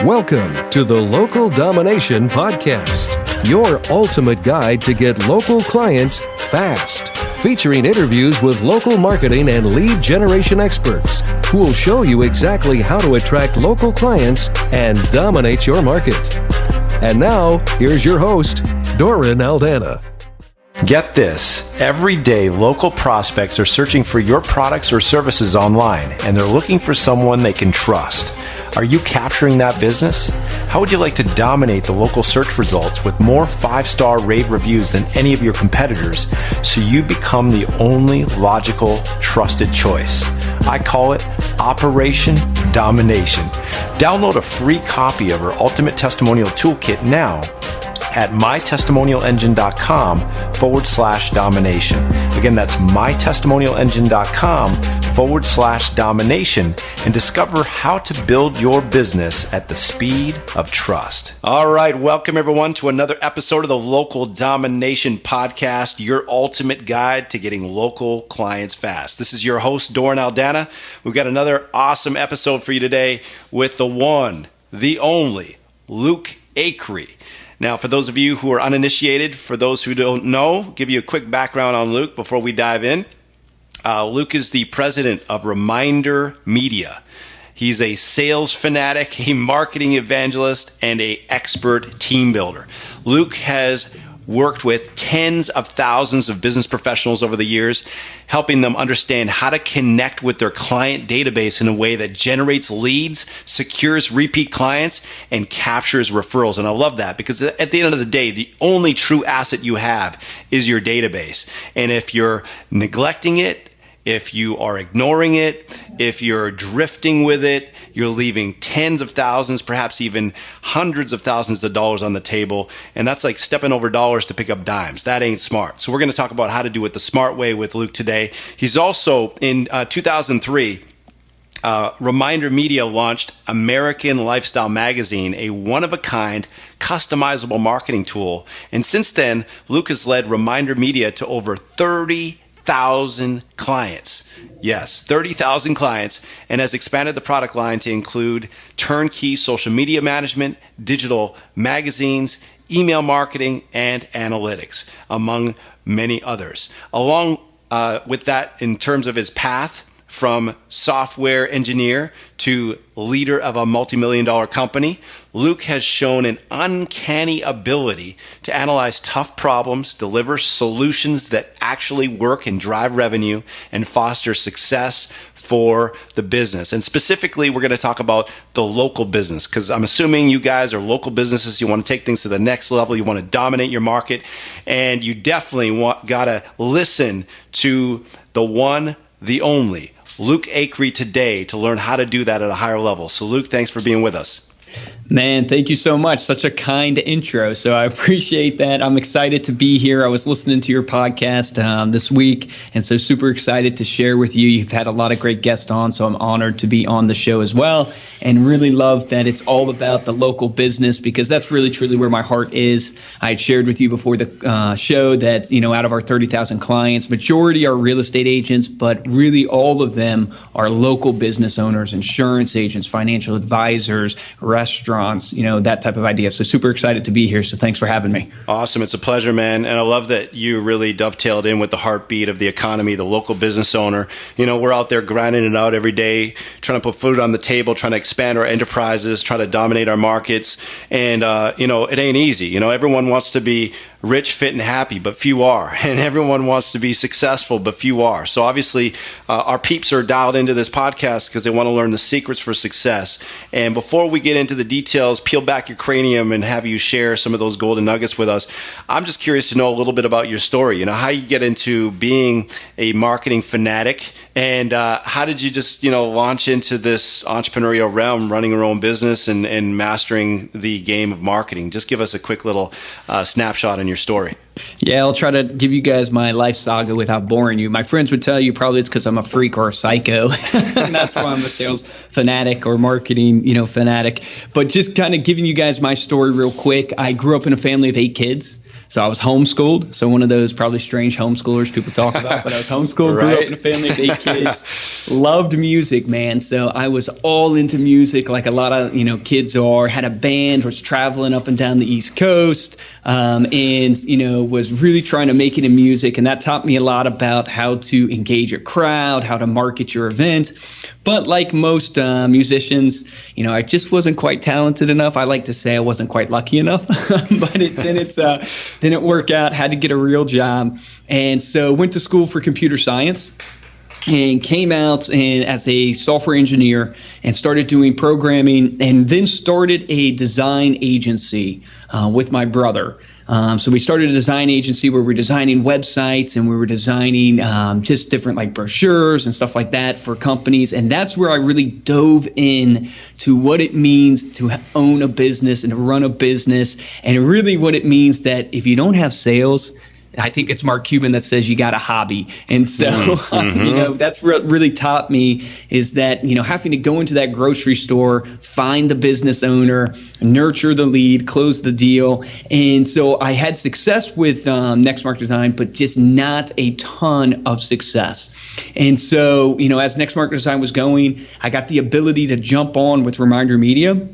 Welcome to the Local Domination Podcast, your ultimate guide to get local clients fast. Featuring interviews with local marketing and lead generation experts who will show you exactly how to attract local clients and dominate your market. And now, here's your host, Doran Aldana. Get this, every day local prospects are searching for your products or services online, and they're looking for someone they can trust. Are you capturing that business? How would you like to dominate the local search results with more 5-star rave reviews than any of your competitors so you become the only logical, trusted choice? I call it Operation Domination. Download a free copy of our Ultimate Testimonial Toolkit now at mytestimonialengine.com/domination. Again, that's mytestimonialengine.com/domination and discover how to build your business at the speed of trust. All right. Welcome everyone to another episode of the Local Domination Podcast, your ultimate guide to getting local clients fast. This is your host, Doran Aldana. We've got another awesome episode for you today with the one, the only, Luke Acree. Now, for those of you who are uninitiated, for those who don't know, give you a quick background on Luke before we dive in. Luke is the president of Reminder Media. He's a sales fanatic, a marketing evangelist, and an expert team builder. Luke has worked with tens of thousands of business professionals over the years, helping them understand how to connect with their client database in a way that generates leads, secures repeat clients, and captures referrals. And I love that because at the end of the day, the only true asset you have is your database. And if you're neglecting it, if you are ignoring it, if you're drifting with it, you're leaving tens of thousands, perhaps even hundreds of thousands of dollars on the table. And that's like stepping over dollars to pick up dimes. That ain't smart. So we're going to talk about how to do it the smart way with Luke today. He's also, in 2003, Reminder Media launched American Lifestyle Magazine, a one-of-a-kind, customizable marketing tool. And since then, Luke has led Reminder Media to over 30,000 clients. Yes, 30,000 clients, and has expanded the product line to include turnkey social media management, digital magazines, email marketing, and analytics, among many others. Along with that, in terms of his path from software engineer to leader of a multi-million-dollar company, Luke has shown an uncanny ability to analyze tough problems, deliver solutions that actually work and drive revenue, and foster success for the business. And specifically, we're going to talk about the local business, because I'm assuming you guys are local businesses. You want to take things to the next level. You want to dominate your market, and you definitely got to listen to the one, the only, Luke Acree today to learn how to do that at a higher level. So Luke, thanks for being with us. Man, thank you so much. Such a kind intro. So I appreciate that. I'm excited to be here. I was listening to your podcast this week, and so super excited to share with you. You've had a lot of great guests on, so I'm honored to be on the show as well, and really love that it's all about the local business, because that's really truly where my heart is. I had shared with you before the show that, out of our 30,000 clients, majority are real estate agents, but really all of them are local business owners, insurance agents, financial advisors, restaurants, that type of idea. So super excited to be here. So thanks for having me. Awesome. It's a pleasure, man. And I love that you really dovetailed in with the heartbeat of the economy, the local business owner. We're out there grinding it out every day, trying to put food on the table, trying to expand our enterprises, trying to dominate our markets. And, it ain't easy. Everyone wants to be rich, fit, and happy, but few are. And everyone wants to be successful, but few are. So obviously, our peeps are dialed into this podcast because they want to learn the secrets for success. And before we get into the details, peel back your cranium and have you share some of those golden nuggets with us, I'm just curious to know a little bit about your story. How you get into being a marketing fanatic, and how did you just, launch into this entrepreneurial realm, running your own business and mastering the game of marketing? Just give us a quick little snapshot on your story. Yeah, I'll try to give you guys my life saga without boring you. My friends would tell you probably it's because I'm a freak or a psycho. And that's why I'm a sales fanatic or marketing, fanatic. But just kind of giving you guys my story real quick. I grew up in a family of 8 kids. So I was homeschooled. So one of those probably strange homeschoolers people talk about, but I was homeschooled, Right. grew up in a family of 8 kids, loved music, man. So I was all into music like a lot of, kids are, had a band, was traveling up and down the East Coast, and, was really trying to make it in music. And that taught me a lot about how to engage a crowd, how to market your event. But like most musicians, I just wasn't quite talented enough. I like to say I wasn't quite lucky enough, but it didn't work out. Had to get a real job. And so went to school for computer science and came out as a software engineer and started doing programming, and then started a design agency with my brother. So we started a design agency where we're designing websites, and we were designing just different like brochures and stuff like that for companies. And that's where I really dove in to what it means to own a business and to run a business, and really what it means that if you don't have sales, I think it's Mark Cuban that says you got a hobby. And so, that's what really taught me is that, having to go into that grocery store, find the business owner, nurture the lead, close the deal. And so I had success with Nextmark Design, but just not a ton of success. And so, as Nextmark Design was going, I got the ability to jump on with Reminder Media.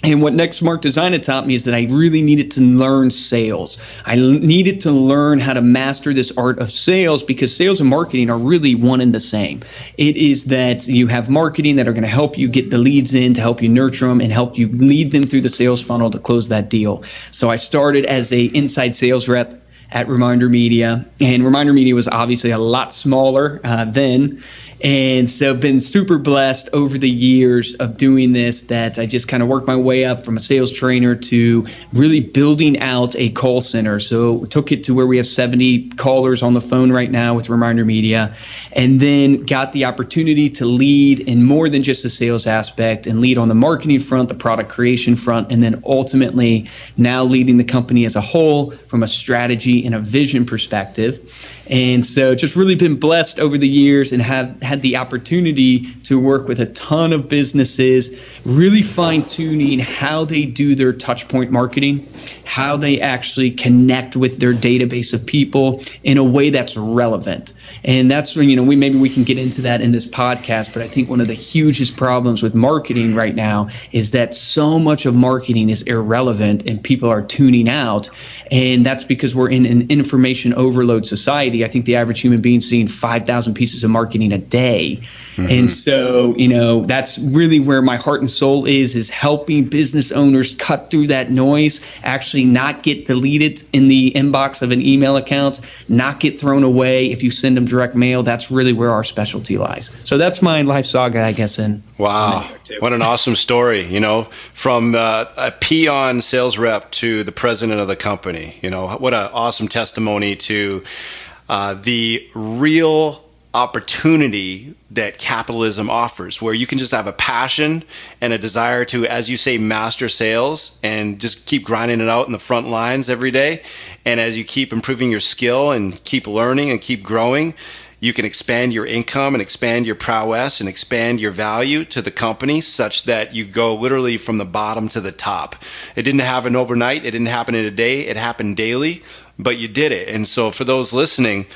And what Nextmark Design had taught me is that I really needed to learn sales. I needed to learn how to master this art of sales, because sales and marketing are really one and the same. It is that you have marketing that are going to help you get the leads in, to help you nurture them and help you lead them through the sales funnel to close that deal. So I started as a inside sales rep at Reminder Media, and Reminder Media was obviously a lot smaller then. And so I've been super blessed over the years of doing this, that I just kind of worked my way up from a sales trainer to really building out a call center. So we took it to where we have 70 callers on the phone right now with Reminder Media, and then got the opportunity to lead in more than just the sales aspect, and lead on the marketing front, the product creation front, and then ultimately now leading the company as a whole from a strategy and a vision perspective. And so just really been blessed over the years, and have had the opportunity to work with a ton of businesses, really fine-tuning how they do their touch point marketing, how they actually connect with their database of people in a way that's relevant. And that's when, maybe we can get into that in this podcast, but I think one of the hugest problems with marketing right now is that so much of marketing is irrelevant and people are tuning out. And that's because we're in an information overload society. I think the average human being is seeing 5,000 pieces of marketing a day. Mm-hmm. And so, that's really where my heart and soul is helping business owners cut through that noise, actually not get deleted in the inbox of an email account, not get thrown away if you send them direct mail. That's really where our specialty lies. So that's my life saga, I guess. Wow. What an awesome story, from a peon sales rep to the president of the company. What an awesome testimony to the real opportunity that capitalism offers, where you can just have a passion and a desire to, as you say, master sales and just keep grinding it out in the front lines every day. And as you keep improving your skill and keep learning and keep growing, you can expand your income and expand your prowess and expand your value to the company, such that you go literally from the bottom to the top. It didn't happen overnight. It didn't happen in a day. It happened daily, but you did it. And so for those listening,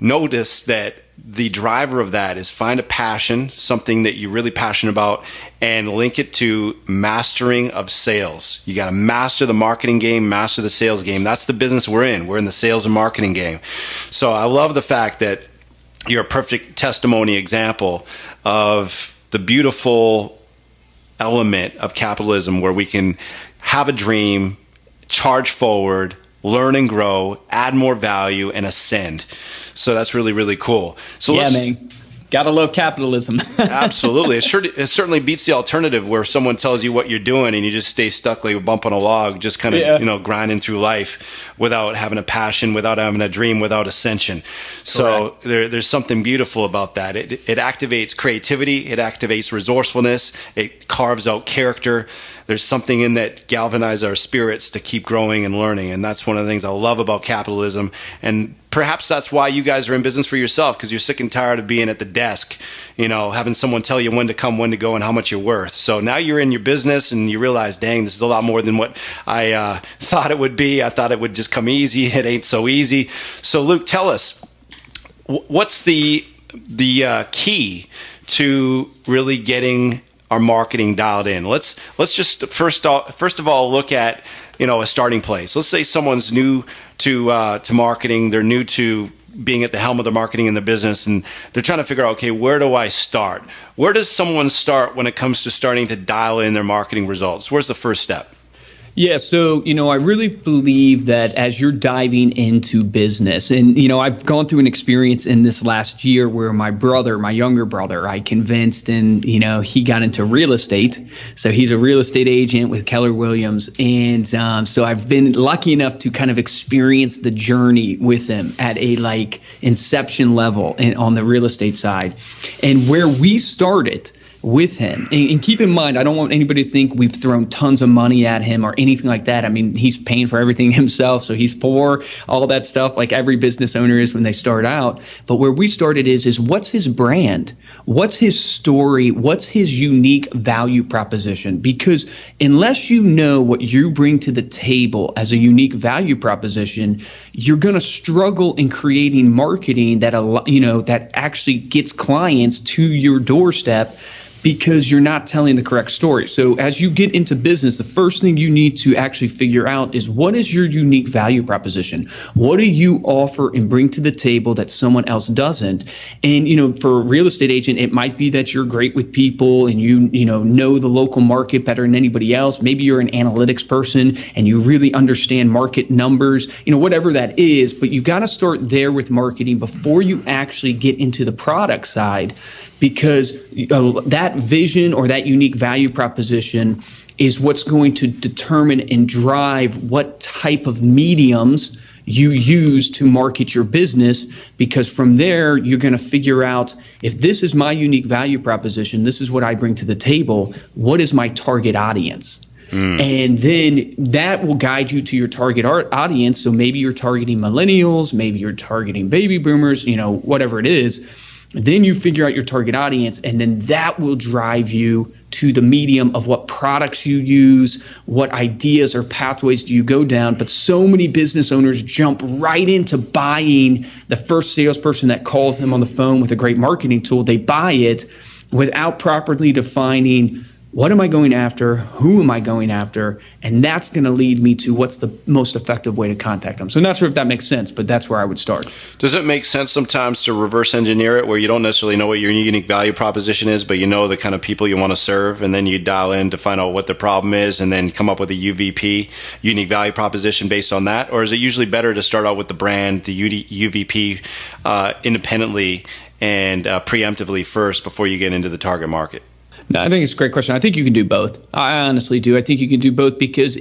notice that the driver of that is find a passion, something that you're really passionate about, and link it to mastering of sales. You got to master the marketing game, master the sales game. That's the business we're in. We're in the sales and marketing game. So I love the fact that you're a perfect testimony example of the beautiful element of capitalism, where we can have a dream, charge forward, learn and grow, add more value, and ascend. So that's really, really cool. So man. Gotta love capitalism. Absolutely. It certainly beats the alternative, where someone tells you what you're doing and you just stay stuck like a bump on a log, just kind of, grinding through life without having a passion, without having a dream, without ascension. So there's something beautiful about that. It activates creativity. It activates resourcefulness. It carves out character. There's something in that galvanizes our spirits to keep growing and learning. And that's one of the things I love about capitalism. And perhaps that's why you guys are in business for yourself, because you're sick and tired of being at the desk, having someone tell you when to come, when to go, and how much you're worth. So now you're in your business and you realize, dang, this is a lot more than what I thought it would be. I thought it would just come easy. It ain't so easy. So Luke, tell us, what's the key to really getting our marketing dialed in? Let's just first of all look at a starting place. Let's say someone's new to marketing. They're new to being at the helm of the marketing in the business, and they're trying to figure out, okay, where do I start? Where does someone start when it comes to starting to dial in their marketing results? Where's the first step? Yeah, so, I really believe that as you're diving into business, and, I've gone through an experience in this last year where my younger brother, I convinced, and, he got into real estate. So he's a real estate agent with Keller Williams. And so I've been lucky enough to kind of experience the journey with him at a inception level on the real estate side. And where we started with him. And keep in mind, I don't want anybody to think we've thrown tons of money at him or anything like that. I mean, he's paying for everything himself, so he's poor, all that stuff, like every business owner is when they start out. But where we started is what's his brand? What's his story? What's his unique value proposition? Because unless you know what you bring to the table as a unique value proposition, you're going to struggle in creating marketing that actually gets clients to your doorstep, because you're not telling the correct story. So as you get into business, the first thing you need to actually figure out is, what is your unique value proposition? What do you offer and bring to the table that someone else doesn't? And, for a real estate agent, it might be that you're great with people and you know the local market better than anybody else. Maybe you're an analytics person and you really understand market numbers, whatever that is. But you got to start there with marketing before you actually get into the product side, because that vision or that unique value proposition is what's going to determine and drive what type of mediums you use to market your business. Because from there, you're going to figure out, if this is my unique value proposition, this is what I bring to the table, what is my target audience? And then that will guide you to your target audience. So maybe you're targeting millennials, maybe you're targeting baby boomers, whatever it is. Then you figure out your target audience, and then that will drive you to the medium of what products you use, what ideas or pathways do you go down. But so many business owners jump right into buying the first salesperson that calls them on the phone with a great marketing tool. They buy it without properly defining, what am I going after? Who am I going after? And that's going to lead me to what's the most effective way to contact them. So I'm not sure if that makes sense, but that's where I would start. Does it make sense sometimes to reverse engineer it, where you don't necessarily know what your unique value proposition is, but you know the kind of people you want to serve, and then you dial in to find out what the problem is and then come up with a UVP, unique value proposition, based on that? Or is it usually better to start out with the brand, the UVP, independently and preemptively first before you get into the target market? No, I think it's a great question. I think you can do both. I honestly do. I think you can do both, because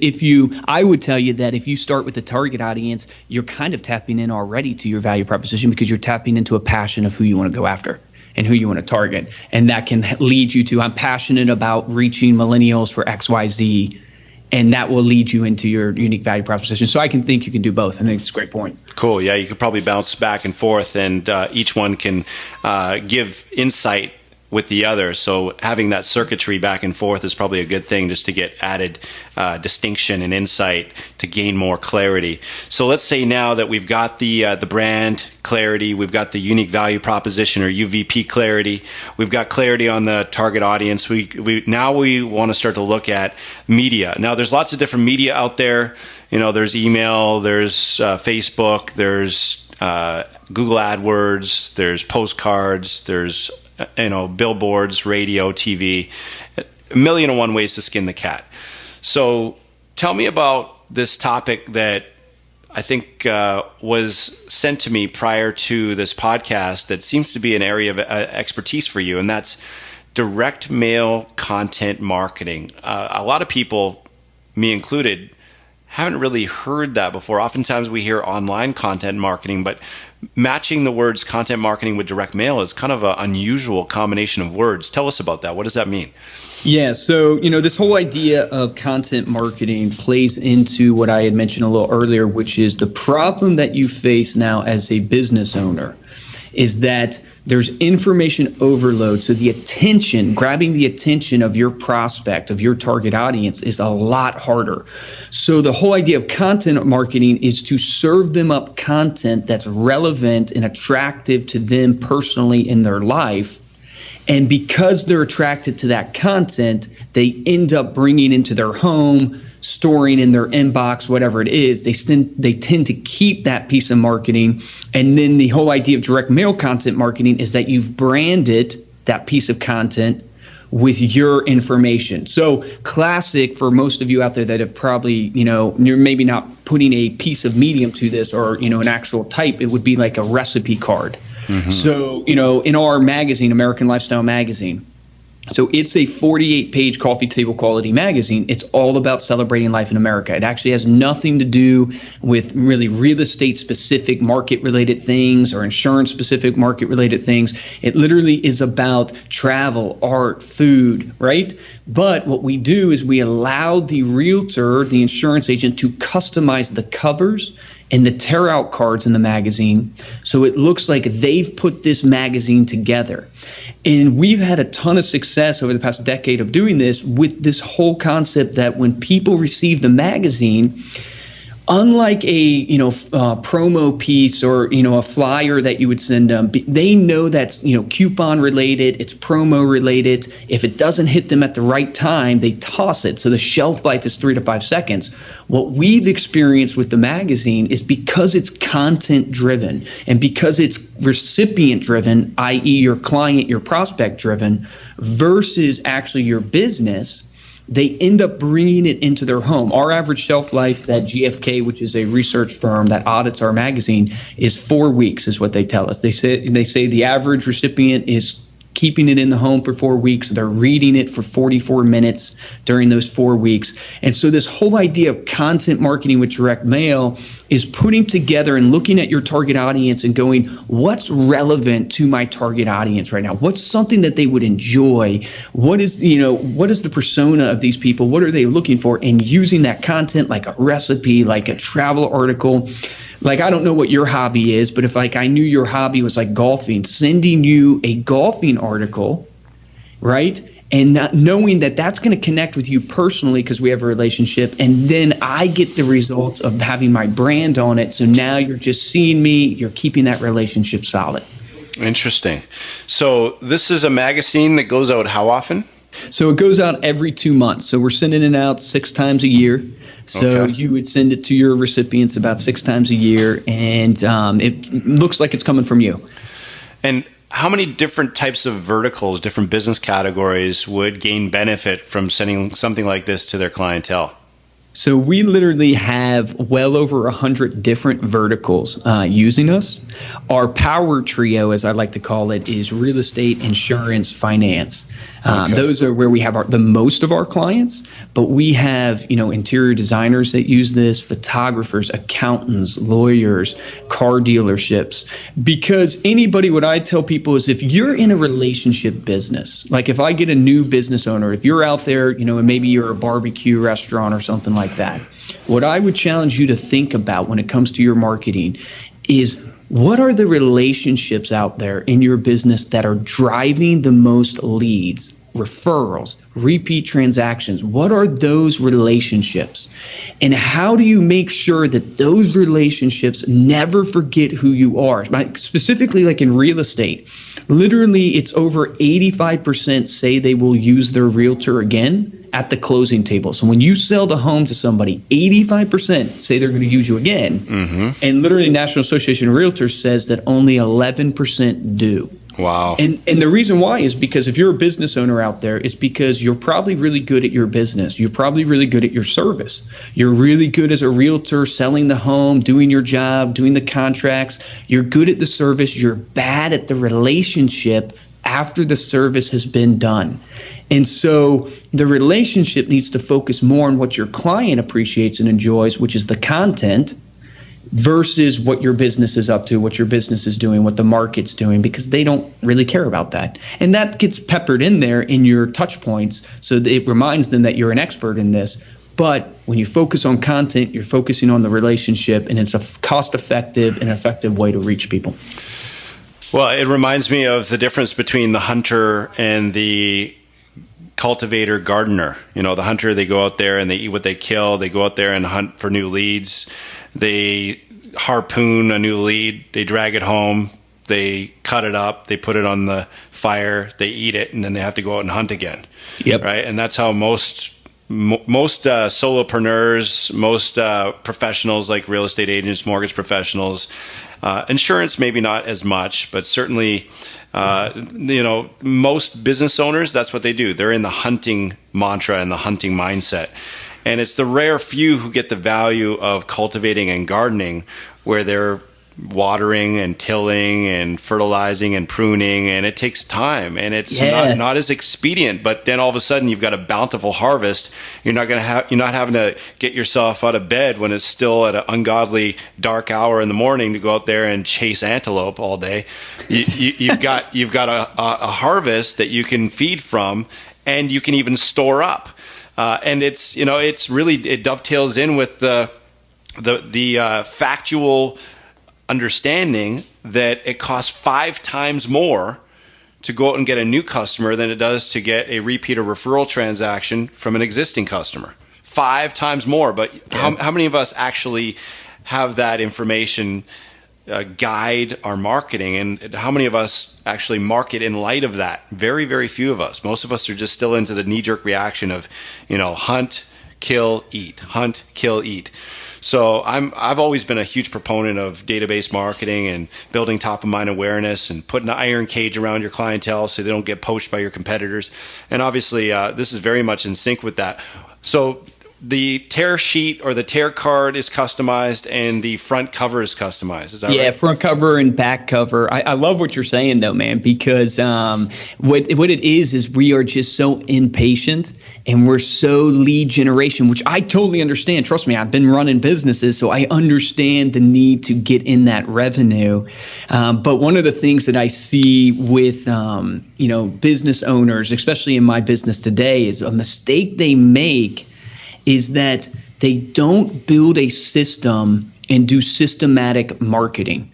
I would tell you that if you start with the target audience, you're kind of tapping in already to your value proposition, because you're tapping into a passion of who you want to go after and who you want to target. And that can lead you to, I'm passionate about reaching millennials for XYZ, and that will lead you into your unique value proposition. So I think you can do both. I think it's a great point. Cool. Yeah, you could probably bounce back and forth, and each one can give insight with the other. So having that circuitry back and forth is probably a good thing, just to get added distinction and insight to gain more clarity. So let's say now that we've got the brand clarity, we've got the unique value proposition or UVP clarity, we've got clarity on the target audience. We want to start to look at media. Now there's lots of different media out there. There's email, there's Facebook, there's Google AdWords, there's postcards, there's billboards, radio, TV, a million and one ways to skin the cat. So tell me about this topic that I think was sent to me prior to this podcast that seems to be an area of expertise for you, and that's direct mail content marketing. A lot of people, me included, haven't really heard that before. Oftentimes we hear online content marketing, but matching the words content marketing with direct mail is kind of an unusual combination of words. Tell us about that. What does that mean? Yeah, so this whole idea of content marketing plays into what I had mentioned a little earlier, which is the problem that you face now as a business owner is that there's information overload. So grabbing the attention of your prospect, of your target audience is a lot harder. So the whole idea of content marketing is to serve them up content that's relevant and attractive to them personally in their life. And because they're attracted to that content, they end up bringing into their home, storing in their inbox, whatever it is. They tend to keep that piece of marketing. And then the whole idea of direct mail content marketing is that you've branded that piece of content with your information. So classic for most of you out there that have probably, you're maybe not putting a piece of medium to this or, an actual type, it would be like a recipe card. Mm-hmm. So, in our magazine, American Lifestyle Magazine, so it's a 48-page coffee table quality magazine. It's all about celebrating life in America. It actually has nothing to do with really real estate specific market related things or insurance specific market related things. It literally is about travel, art, food, right? But what we do is we allow the realtor, the insurance agent, to customize the covers and the tear out cards in the magazine so it looks like they've put this magazine together. And we've had a ton of success over the past decade of doing this with this whole concept that when people receive the magazine, unlike a promo piece or a flyer that you would send them, they know that's coupon related, it's promo related. If it doesn't hit them at the right time, they toss it. So the shelf life is 3 to 5 seconds. What we've experienced with the magazine is because it's content driven and because it's recipient driven, i.e. your client, your prospect driven, versus actually your business, they end up bringing it into their home. Our average shelf life that GFK, which is a research firm that audits our magazine, is 4 weeks, is what they tell us. They say the average recipient is keeping it in the home for 4 weeks. They're reading it for 44 minutes during those 4 weeks. And so this whole idea of content marketing with direct mail is putting together and looking at your target audience and going, what's relevant to my target audience right now? What's something that they would enjoy? What is the persona of these people? What are they looking for? And using that content like a recipe, like a travel article. Like, I don't know what your hobby is, but if I knew your hobby was like golfing, sending you a golfing article, right? And not knowing that that's going to connect with you personally because we have a relationship. And then I get the results of having my brand on it. So now you're just seeing me, you're keeping that relationship solid. Interesting. So this is a magazine that goes out how often? So it goes out every 2 months. So we're sending it out 6 times a year. So You would send it to your recipients about 6 times a year, and it looks like it's coming from you. And how many different types of verticals, different business categories would gain benefit from sending something like this to their clientele? So we literally have well over 100 different verticals using us. Our power trio, as I like to call it, is real estate, insurance, finance. Those are where we have the most of our clients, but we have, interior designers that use this, photographers, accountants, lawyers, car dealerships, because what I tell people is if you're in a relationship business, like if I get a new business owner, if you're out there, and maybe you're a barbecue restaurant or something like that, what I would challenge you to think about when it comes to your marketing is what are the relationships out there in your business that are driving the most leads, referrals, repeat transactions? What are those relationships? And how do you make sure that those relationships never forget who you are? Specifically, like in real estate, literally it's over 85% say they will use their realtor again at the closing table. So when you sell the home to somebody, 85% say they're going to use you again. Mm-hmm. And literally National Association of Realtors says that only 11% do. Wow. And the reason why is because if you're a business owner out there, it's because you're probably really good at your business. You're probably really good at your service. You're really good as a realtor selling the home, doing your job, doing the contracts. You're good at the service. You're bad at the relationship after the service has been done. And so the relationship needs to focus more on what your client appreciates and enjoys, which is the content, versus what your business is up to, what your business is doing, what the market's doing, because they don't really care about that. And that gets peppered in there in your touch points, so that it reminds them that you're an expert in this. But when you focus on content, you're focusing on the relationship, and it's a cost-effective and effective way to reach people. Well, it reminds me of the difference between the hunter and the cultivator gardener. The hunter, they go out there and they eat what they kill. They go out there and hunt for new leads. They harpoon a new lead. They drag it home. They cut it up. They put it on the fire. They eat it, and then they have to go out and hunt again. Yep. Right. And that's how most solopreneurs, most professionals like real estate agents, mortgage professionals, insurance maybe not as much, but certainly most business owners, that's what they do. They're in the hunting mantra and the hunting mindset. And it's the rare few who get the value of cultivating and gardening, where they're watering and tilling and fertilizing and pruning, and it takes time, and it's not as expedient. But then all of a sudden you've got a bountiful harvest. You're not having to get yourself out of bed when it's still at an ungodly dark hour in the morning to go out there and chase antelope all day. You've got a harvest that you can feed from, and you can even store up. And it's really, it dovetails in with the factual understanding that it costs 5 times more to go out and get a new customer than it does to get a repeat or referral transaction from an existing customer. 5 times more. But how many of us actually have that information guide our marketing, and how many of us actually market in light of that? Very, very few of us. Most of us are just still into the knee-jerk reaction of, hunt, kill, eat. Hunt, kill, eat. So I've always been a huge proponent of database marketing and building top-of-mind awareness and putting an iron cage around your clientele so they don't get poached by your competitors. And obviously, this is very much in sync with that. So the tear sheet or the tear card is customized, and the front cover is customized. Is that right? Yeah, front cover and back cover. I love what you're saying, though, man, because what it is we are just so impatient, and we're so lead generation, which I totally understand. Trust me, I've been running businesses, so I understand the need to get in that revenue. But one of the things that I see with business owners, especially in my business today, is a mistake they make is that they don't build a system and do systematic marketing.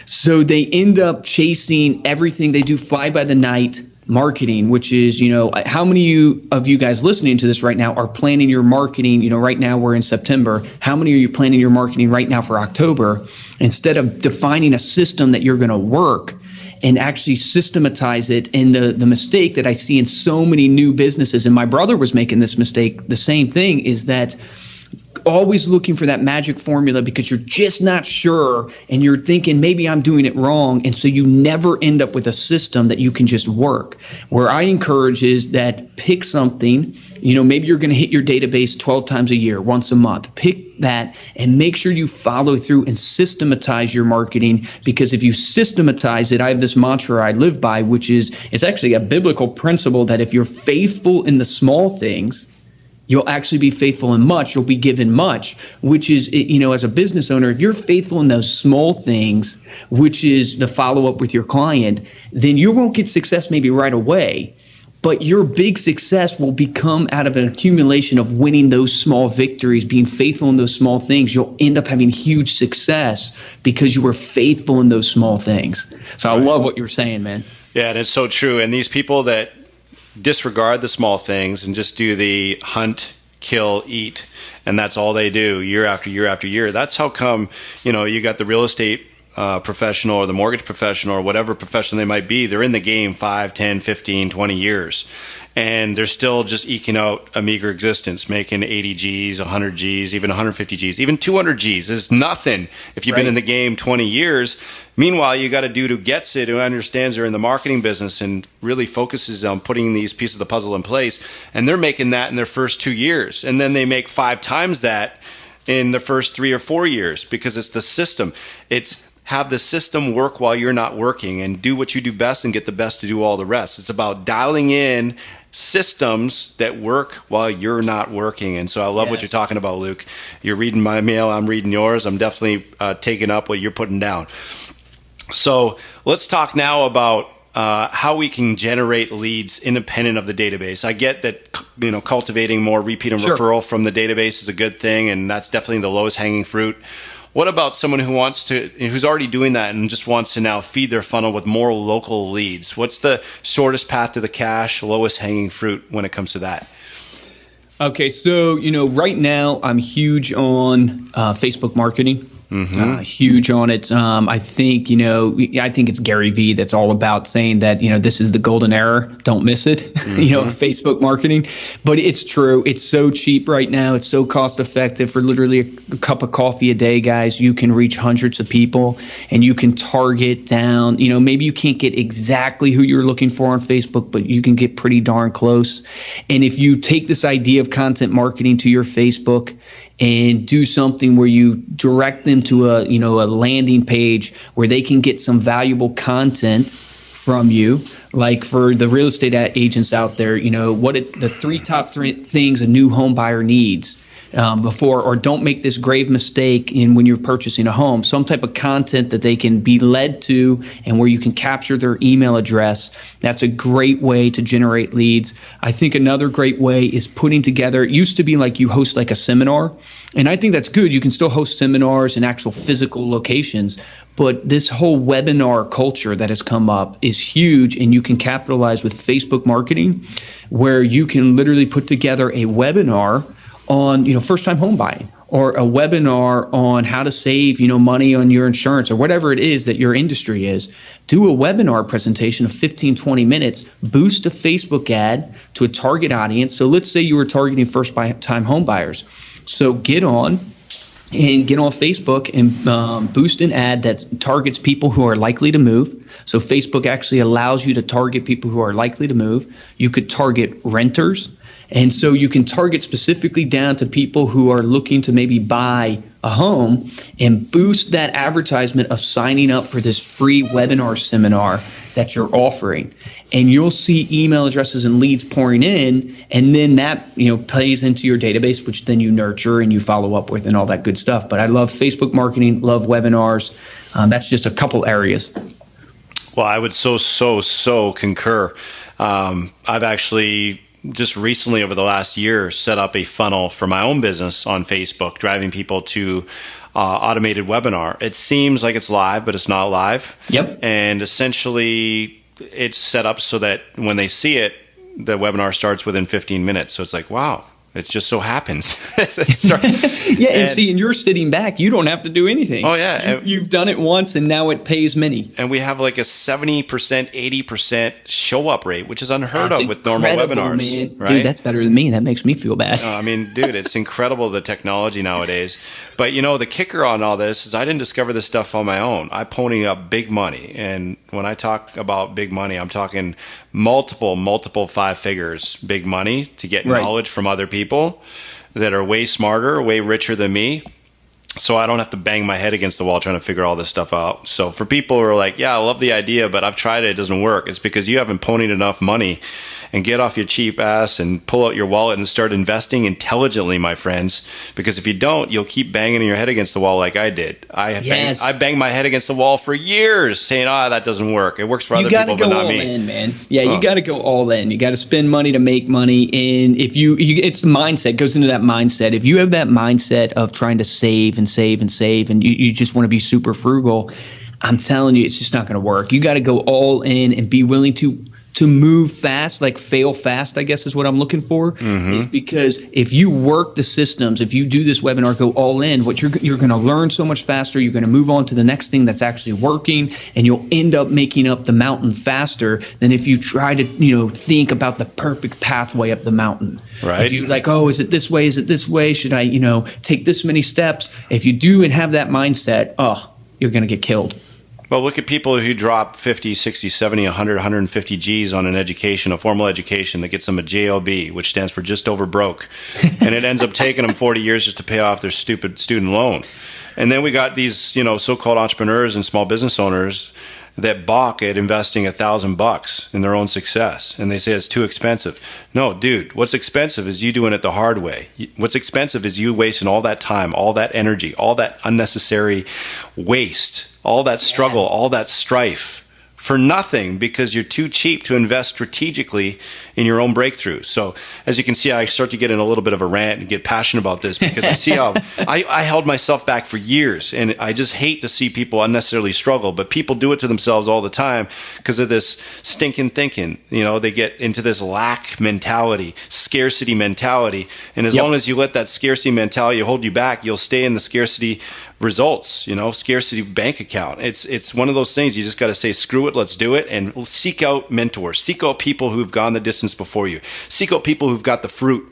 So they end up chasing everything. They do fly by the night marketing, which is, how many of you guys listening to this right now are planning your marketing? Right now we're in September. How many are you planning your marketing right now for October? Instead of defining a system that you're going to work and actually systematize it. And the mistake that I see in so many new businesses, and my brother was making this mistake, the same thing, is that always looking for that magic formula because you're just not sure, and you're thinking maybe I'm doing it wrong, and so you never end up with a system that you can just work. Where I encourage is that pick something, maybe you're going to hit your database 12 times a year, once a month. Pick that and make sure you follow through and systematize your marketing, because if you systematize it, I have this mantra I live by, which is, it's actually a biblical principle that if you're faithful in the small things, you'll actually be faithful in much. You'll be given much, which is, as a business owner, if you're faithful in those small things, which is the follow-up with your client, then you won't get success maybe right away, but your big success will become out of an accumulation of winning those small victories, being faithful in those small things. You'll end up having huge success because you were faithful in those small things. So I love what you're saying, man. Yeah, and it's so true. And these people that disregard the small things and just do the hunt, kill, eat, and that's all they do year after year after year. That's how come, you got the real estate professional or the mortgage professional or whatever profession they might be. They're in the game 5, 10, 15, 20 years. And they're still just eking out a meager existence, making 80 G's, 100 G's, even 150 G's, even 200 G's is nothing if you've been in the game 20 years. Meanwhile, you got a dude who gets it, who understands they're in the marketing business and really focuses on putting these pieces of the puzzle in place. And they're making that in their first 2 years. And then they make 5 times that in the first 3 or 4 years because it's the system. It's have the system work while you're not working and do what you do best and get the best to do all the rest. It's about dialing in systems that work while you're not working. And so I love what you're talking about, Luke. You're reading my mail, I'm reading yours. I'm definitely taking up what you're putting down. So let's talk now about how we can generate leads independent of the database. I get that, cultivating more repeat and referral from the database is a good thing, and that's definitely the lowest hanging fruit. What about someone who's already doing that and just wants to now feed their funnel with more local leads? What's the shortest path to the cash, lowest hanging fruit when it comes to that? Okay, so right now I'm huge on Facebook marketing. Huge on it. I think it's Gary Vee that's all about saying that, this is the golden era. Don't miss it, Facebook marketing. But it's true. It's so cheap right now. It's so cost effective. For literally a cup of coffee a day, guys, you can reach hundreds of people and you can target down. Maybe you can't get exactly who you're looking for on Facebook, but you can get pretty darn close. And if you take this idea of content marketing to your Facebook and do something where you direct them to a landing page where they can get some valuable content from you, like for the real estate agents out there, the three top things a new home buyer needs before, or don't make this grave mistake when you're purchasing a home. Some type of content that they can be led to and where you can capture their email address. That's a great way to generate leads. I think another great way is putting together, it used to be like you host like a seminar, and I think that's good. You can still host seminars in actual physical locations, but this whole webinar culture that has come up is huge, and you can capitalize with Facebook marketing where you can literally put together a webinar on first-time home buying, or a webinar on how to save money on your insurance, or whatever it is that your industry is. Do a webinar presentation of 15-20 minutes, boost a Facebook ad to a target audience. So let's say you were targeting first-time home buyers. So get on Facebook and boost an ad that targets people who are likely to move. So Facebook actually allows you to target people who are likely to move. You could target renters. And so you can target specifically down to people who are looking to maybe buy a home and boost that advertisement of signing up for this free webinar seminar that you're offering. And you'll see email addresses and leads pouring in, and then that plays into your database, which then you nurture and you follow up with and all that good stuff. But I love Facebook marketing, love webinars. That's just a couple areas. Well, I would so concur. I've actually just recently over the last year set up a funnel for my own business on Facebook, driving people to automated webinar. It seems like it's live, but it's not live. Yep. And essentially it's set up so that when they see it, the webinar starts within 15 minutes. So it's like, wow, it just so happens. And you're sitting back. You don't have to do anything. Oh, yeah. You've done it once, and now it pays many. And we have like a 70%, 80% show up rate, which is unheard of with normal webinars. Man. Right? Dude, that's better than me. That makes me feel bad. Dude, it's incredible, the technology nowadays. But, the kicker on all this is I didn't discover this stuff on my own. I'm ponying up big money. And when I talk about big money, I'm talking multiple 5 figures, big money to get knowledge from other people that are way smarter, way richer than me. So I don't have to bang my head against the wall trying to figure all this stuff out. So for people who are like, yeah, I love the idea, but I've tried it, it doesn't work. It's because you haven't ponied enough money. And get off your cheap ass and pull out your wallet and start investing intelligently, my friends. Because if you don't, you'll keep banging your head against the wall like I did. I banged my head against the wall for years saying, that doesn't work. It works for other people, but not me. You got to go all in, man. Yeah, you got to go all in. You got to spend money to make money. And if it's the mindset, goes into that mindset. If you have that mindset of trying to save and save and save, and you just want to be super frugal, I'm telling you, it's just not going to work. You got to go all in and be willing to move fast, like fail fast, I guess is what I'm looking for. Is because if you work the systems, if you do this webinar, go all in, what you're going to learn so much faster. You're going to move on to the next thing that's actually working, and you'll end up making up the mountain faster than if you try to, think about the perfect pathway up the mountain. Right. If you like, is it this way? Is it this way? Should I, take this many steps? If you do and have that mindset, you're going to get killed. Well, look at people who drop 50, 60, 70, 100, 150 G's on an education, a formal education that gets them a JOB, which stands for just over broke. And it ends up taking them 40 years just to pay off their stupid student loan. And then we got these, so-called entrepreneurs and small business owners that balk at investing $1,000 in their own success. And they say it's too expensive. No, dude, what's expensive is you doing it the hard way. What's expensive is you wasting all that time, all that energy, all that unnecessary waste, all that struggle, all that strife for nothing because you're too cheap to invest strategically in your own breakthrough. So as you can see, I start to get in a little bit of a rant and get passionate about this because I see how I held myself back for years, and I just hate to see people unnecessarily struggle, but people do it to themselves all the time because of this stinking thinking. They get into this lack mentality, scarcity mentality, and as long as you let that scarcity mentality hold you back, you'll stay in the scarcity results, scarcity bank account. It's one of those things you just got to say, screw it, let's do it, and seek out mentors, seek out people who've gone the distance before you, seek out people who've got the fruit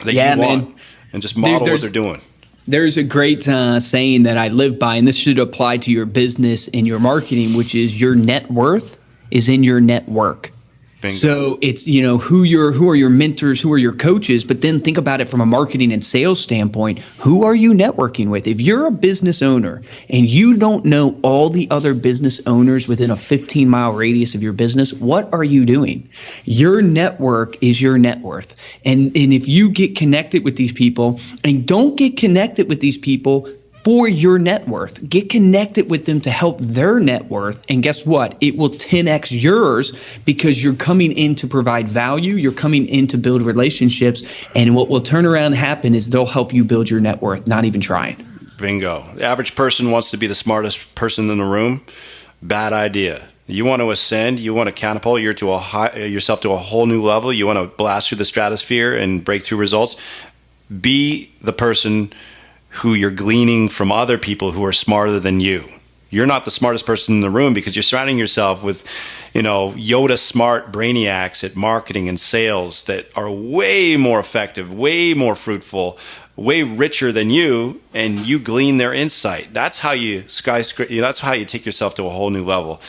that you want, and just model what they're doing. There's a great saying that I live by, and this should apply to your business and your marketing, which is your net worth is in your network. Bingo. So it's, who are your mentors, who are your coaches, but then think about it from a marketing and sales standpoint. Who are you networking with? If you're a business owner and you don't know all the other business owners within a 15-mile radius of your business, what are you doing? Your network is your net worth. And if you get connected with these people, and don't get connected with these people for your net worth. Get connected with them to help their net worth. And guess what? It will 10x yours because you're coming in to provide value. You're coming in to build relationships. And what will turn around and happen is they'll help you build your net worth, not even trying. Bingo. The average person wants to be the smartest person in the room. Bad idea. You want to ascend. You want to catapult yourself to a whole new level. You want to blast through the stratosphere and break through results. Be the person who you're gleaning from other people who are smarter than you. You're not the smartest person in the room because you're surrounding yourself with, Yoda smart brainiacs at marketing and sales that are way more effective, way more fruitful, way richer than you, and you glean their insight. That's how you that's how you take yourself to a whole new level.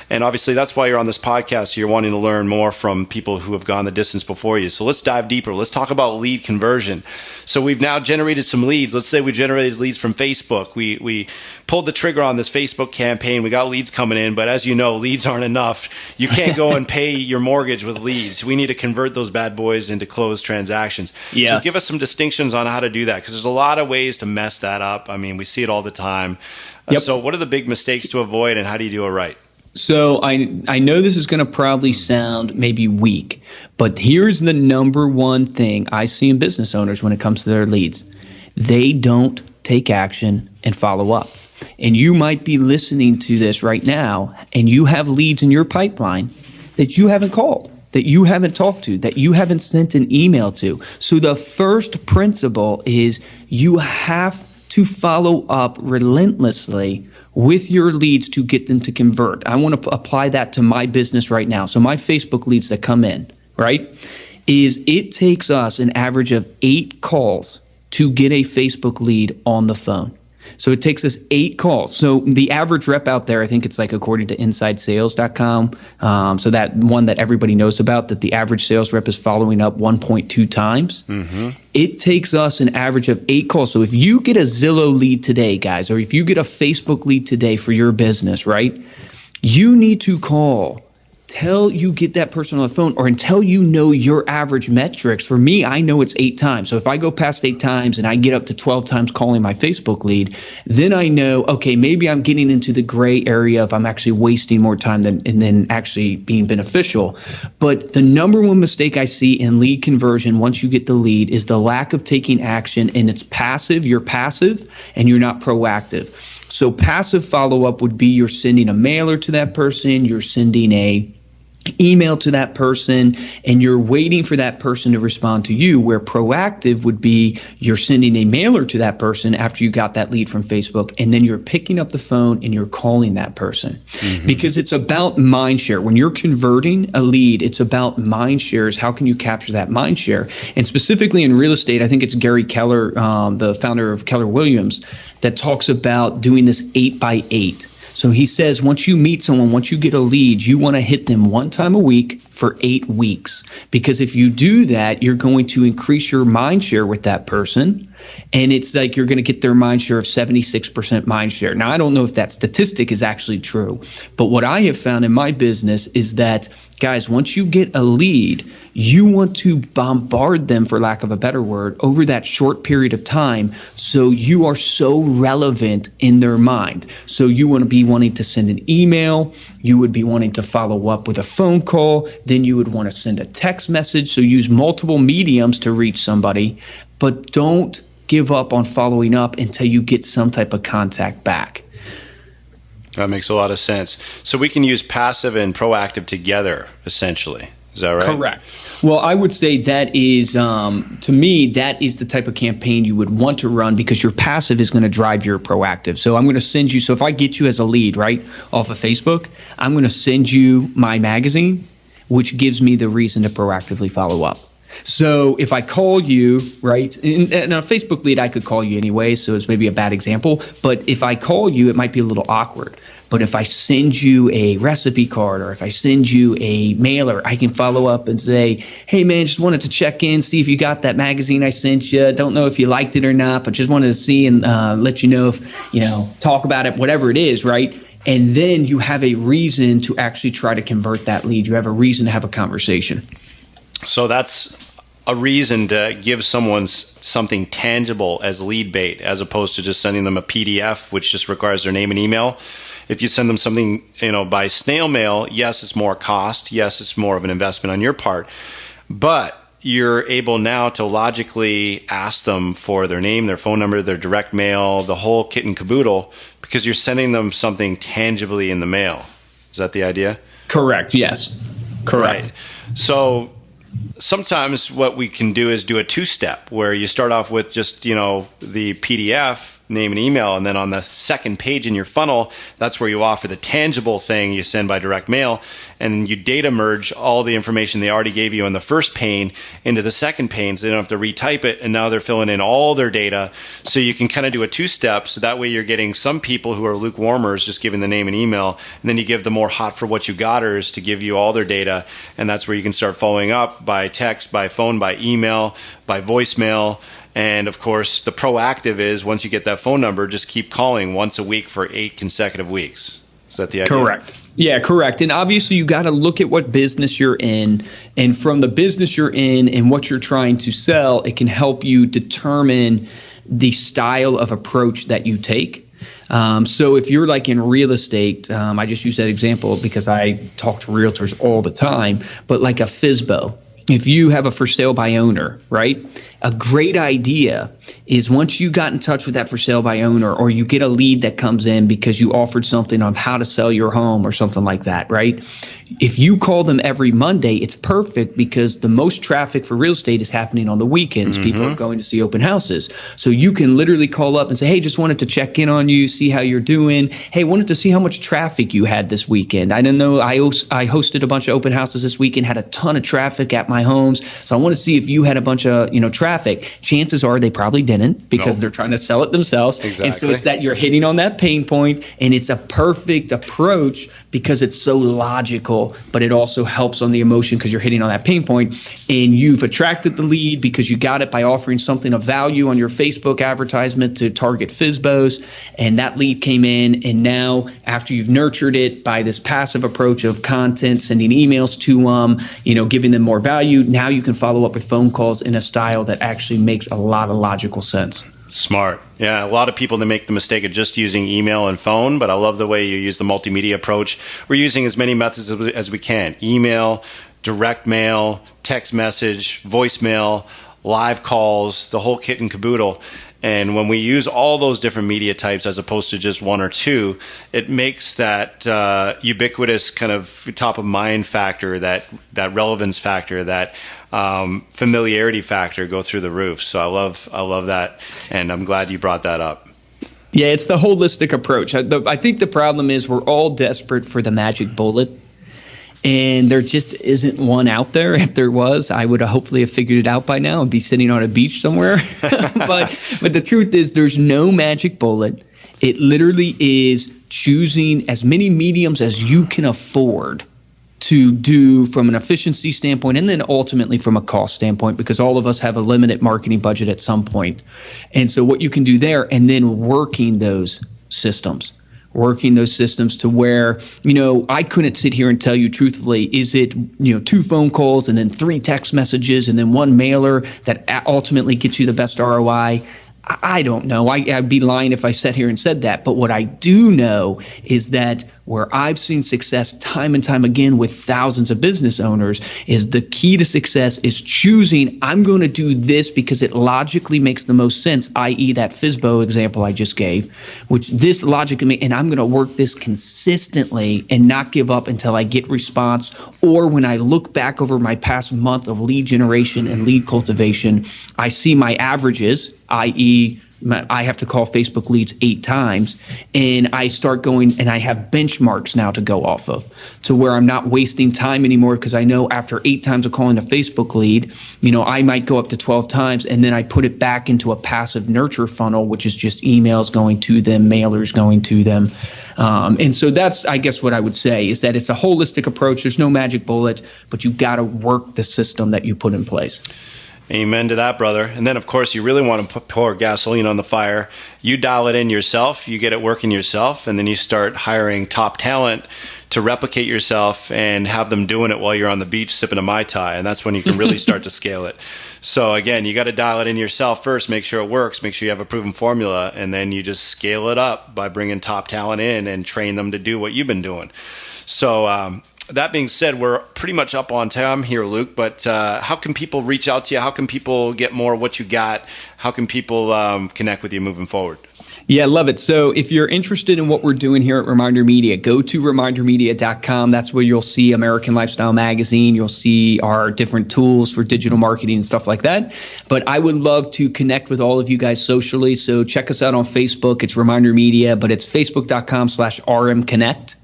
And obviously that's why you're on this podcast. You're wanting to learn more from people who have gone the distance before you. So let's dive deeper. Let's talk about lead conversion. So we've now generated some leads. Let's say we generated leads from Facebook. We pulled the trigger on this Facebook campaign. We got leads coming in, but as you know, leads aren't enough. You can't go and pay your mortgage with leads. We need to convert those bad boys into closed transactions. Yes. So give us some distinctions on how to do that, because there's a lot of ways to mess that up. I mean, we see it all the time. Yep. So what are the big mistakes to avoid, and how do you do it right? So I know this is going to probably sound maybe weak, but here's the number one thing I see in business owners when it comes to their leads. They don't take action and follow up. And you might be listening to this right now, and you have leads in your pipeline that you haven't called, that you haven't talked to, that you haven't sent an email to. So the first principle is you have to follow up relentlessly with your leads to get them to convert. I want to apply that to my business right now. So my Facebook leads that come in, right, is it takes us an average of 8 calls to get a Facebook lead on the phone. So it takes us 8 calls. So the average rep out there, I think it's like according to InsideSales.com, so that one that everybody knows about, that the average sales rep is following up 1.2 times. Mm-hmm. It takes us an average of 8 calls. So if you get a Zillow lead today, guys, or if you get a Facebook lead today for your business, right, you need to call till you get that person on the phone, or until you know your average metrics. For me, I know it's 8 times. So if I go past 8 times and I get up to 12 times calling my Facebook lead, then I know, okay, maybe I'm getting into the gray area of I'm actually wasting more time than actually being beneficial. But the number one mistake I see in lead conversion once you get the lead is the lack of taking action, and it's passive. You're passive and you're not proactive. So passive follow-up would be you're sending a mailer to that person, you're sending a email to that person, and you're waiting for that person to respond to you, where proactive would be you're sending a mailer to that person after you got that lead from Facebook, and then you're picking up the phone and you're calling that person. Mm-hmm. Because it's about mind share. When you're converting a lead, it's about mind shares. How can you capture that mind share? And specifically in real estate, I think it's Gary Keller, the founder of Keller Williams, that talks about doing this 8x8. So he says once you meet someone, once you get a lead, you want to hit them one time a week for 8 weeks. Because if you do that, you're going to increase your mind share with that person. And it's like you're going to get their mind share of 76% mind share. Now, I don't know if that statistic is actually true, but what I have found in my business is that, guys, once you get a lead, you want to bombard them, for lack of a better word, over that short period of time so you are so relevant in their mind. So you want to be wanting to send an email, you would be wanting to follow up with a phone call, then you would want to send a text message. So use multiple mediums to reach somebody, but don't give up on following up until you get some type of contact back. That makes a lot of sense. So we can use passive and proactive together, essentially. Is that right? Correct. Well, I would say that is, to me, that is the type of campaign you would want to run, because your passive is going to drive your proactive. So I'm going to send you, so if I get you as a lead, right, off of Facebook, I'm going to send you my magazine, which gives me the reason to proactively follow up. So if I call you, right, and a Facebook lead, I could call you anyway, so it's maybe a bad example. But if I call you, it might be a little awkward. But if I send you a recipe card, or if I send you a mailer, I can follow up and say, hey, man, just wanted to check in, see if you got that magazine I sent you. Don't know if you liked it or not, but just wanted to see and let you know if, talk about it, whatever it is, right? And then you have a reason to actually try to convert that lead. You have a reason to have a conversation. So that's a reason to give someone something tangible as lead bait, as opposed to just sending them a PDF, which just requires their name and email. If you send them something, by snail mail, yes, it's more cost. Yes, it's more of an investment on your part. But you're able now to logically ask them for their name, their phone number, their direct mail, the whole kit and caboodle, because you're sending them something tangibly in the mail. Is that the idea? Correct. Yes. Correct. Right. So sometimes what we can do is do a two-step where you start off with just, the PDF, name and email, and then on the second page in your funnel, that's where you offer the tangible thing you send by direct mail, and you data merge all the information they already gave you in the first pane into the second pane, so they don't have to retype it, and now they're filling in all their data. So you can kind of do a two-step, so that way you're getting some people who are lukewarmers, just giving the name and email, and then you give the more hot for what you gotters to give you all their data, and that's where you can start following up by text, by phone, by email, by voicemail. And of course, the proactive is, once you get that phone number, just keep calling once a week for 8 consecutive weeks. Is that the idea? Correct. Yeah, correct. And obviously, you got to look at what business you're in. And from the business you're in and what you're trying to sell, it can help you determine the style of approach that you take. So if you're like in real estate, I just use that example because I talk to realtors all the time, but like a FSBO. If you have a for sale by owner, right? A great idea is, once you got in touch with that for sale by owner, or you get a lead that comes in because you offered something on how to sell your home or something like that, right? If you call them every Monday, it's perfect, because the most traffic for real estate is happening on the weekends. People are going to see open houses. So you can literally call up and say, hey, just wanted to check in on you, see how you're doing. Hey, wanted to see how much traffic you had this weekend. I don't know, I hosted a bunch of open houses this weekend, had a ton of traffic at my homes. So I want to see if you had a bunch of, traffic. Chances are they probably didn't, because they're trying to sell it themselves. Exactly. And so it's that you're hitting on that pain point, and it's a perfect approach because it's so logical, but it also helps on the emotion because you're hitting on that pain point, and you've attracted the lead because you got it by offering something of value on your Facebook advertisement to target FSBOs, and that lead came in, and now after you've nurtured it by this passive approach of content, sending emails to them, giving them more value, now you can follow up with phone calls in a style that actually makes a lot of logical sense. Smart. Yeah, a lot of people, they make the mistake of just using email and phone, but I love the way you use the multimedia approach. We're using as many methods as we can. Email, direct mail, text message, voicemail, live calls, the whole kit and caboodle. And when we use all those different media types as opposed to just one or two, it makes that ubiquitous kind of top of mind factor, that relevance factor, that familiarity factor go through the roof. So I love that, and I'm glad you brought that up. Yeah, it's the holistic approach. I think the problem is we're all desperate for the magic bullet, and there just isn't one out there. If there was, I would hopefully have figured it out by now and be sitting on a beach somewhere. but the truth is, there's no magic bullet. It literally is choosing as many mediums as you can afford to do from an efficiency standpoint, and then ultimately from a cost standpoint, because all of us have a limited marketing budget at some point. And so what you can do there, and then working those systems to where, I couldn't sit here and tell you truthfully, is it, 2 phone calls and then 3 text messages and then 1 mailer that ultimately gets you the best ROI? I don't know. I'd be lying if I sat here and said that. But what I do know is that where I've seen success time and time again with thousands of business owners is the key to success is choosing, I'm going to do this because it logically makes the most sense, i.e. that FSBO example I just gave, which this logically, and I'm going to work this consistently and not give up until I get response. Or when I look back over my past month of lead generation and lead cultivation, I see my averages, i.e. I have to call Facebook leads 8 times, and I start going and I have benchmarks now to go off of to where I'm not wasting time anymore, because I know after 8 times of calling a Facebook lead, I might go up to 12 times, and then I put it back into a passive nurture funnel, which is just emails going to them, mailers going to them. And so that's, I guess, what I would say is that it's a holistic approach. There's no magic bullet, but you got to work the system that you put in place. Amen to that, brother. And then, of course, you really want to pour gasoline on the fire. You dial it in yourself, you get it working yourself, and then you start hiring top talent to replicate yourself and have them doing it while you're on the beach sipping a Mai Tai. And that's when you can really start to scale it. So again, you got to dial it in yourself first, make sure it works, make sure you have a proven formula, and then you just scale it up by bringing top talent in and train them to do what you've been doing. So, that being said, we're pretty much up on time here, Luke, but how can people reach out to you? How can people get more of what you got? How can people connect with you moving forward? Yeah, love it. So if you're interested in what we're doing here at Reminder Media, go to remindermedia.com. That's where you'll see American Lifestyle Magazine. You'll see our different tools for digital marketing and stuff like that. But I would love to connect with all of you guys socially. So check us out on Facebook. It's Reminder Media, but it's facebook.com/RMConnect.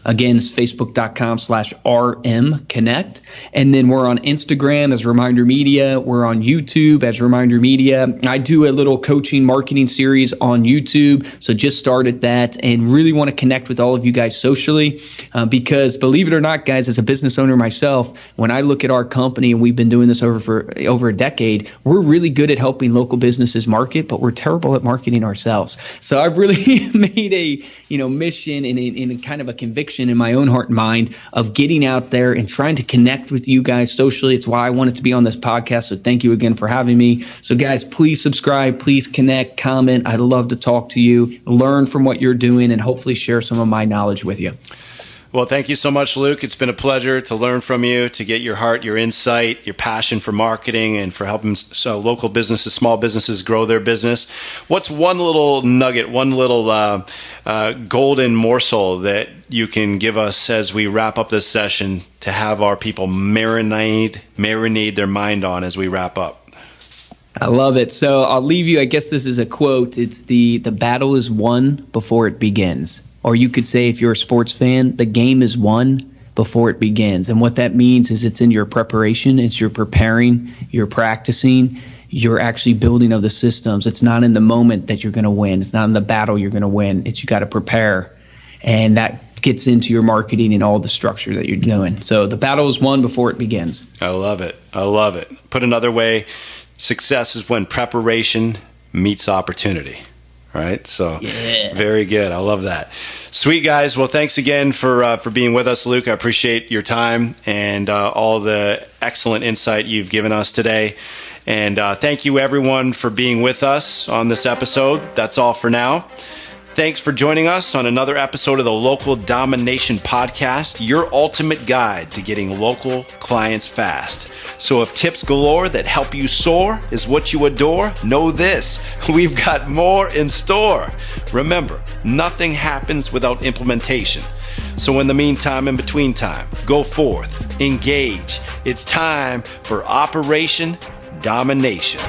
Again, it's facebook.com/RMConnect. And then we're on Instagram as Reminder Media. We're on YouTube as Reminder Media. I do a little coaching marketing series on YouTube. So just started that and really want to connect with all of you guys socially because believe it or not, guys, as a business owner myself, when I look at our company, and we've been doing this over a decade, we're really good at helping local businesses market, but we're terrible at marketing ourselves. So I've really made a mission and kind of a conviction in my own heart and mind of getting out there and trying to connect with you guys socially. It's why I wanted to be on this podcast. So thank you again for having me. So guys, please subscribe, please connect, comment. I'd love to talk to you, learn from what you're doing, and hopefully share some of my knowledge with you. Well, thank you so much, Luke. It's been a pleasure to learn from you, to get your heart, your insight, your passion for marketing and for helping local businesses, small businesses grow their business. What's one little nugget, one little golden morsel that you can give us as we wrap up this session to have our people marinate their mind on as we wrap up? I love it. So I'll leave you, I guess this is a quote. It's the battle is won before it begins. Or you could say, if you're a sports fan, the game is won before it begins. And what that means is it's in your preparation, it's your preparing, you're practicing, you're actually building of the systems. It's not in the moment that you're going to win. It's not in the battle you're going to win. It's you got to prepare. And that gets into your marketing and all the structure that you're doing. So the battle is won before it begins. I love it. I love it. Put another way, success is when preparation meets opportunity. Right? So yeah. Very good. I love that. Sweet, guys. Well, thanks again for being with us, Luke. I appreciate your time and all the excellent insight you've given us today. And thank you, everyone, for being with us on this episode. That's all for now. Thanks for joining us on another episode of the Local Domination Podcast, your ultimate guide to getting local clients fast. So if tips galore that help you soar is what you adore, know this, we've got more in store. Remember, nothing happens without implementation. So in the meantime, in between time, go forth, engage. It's time for Operation Domination.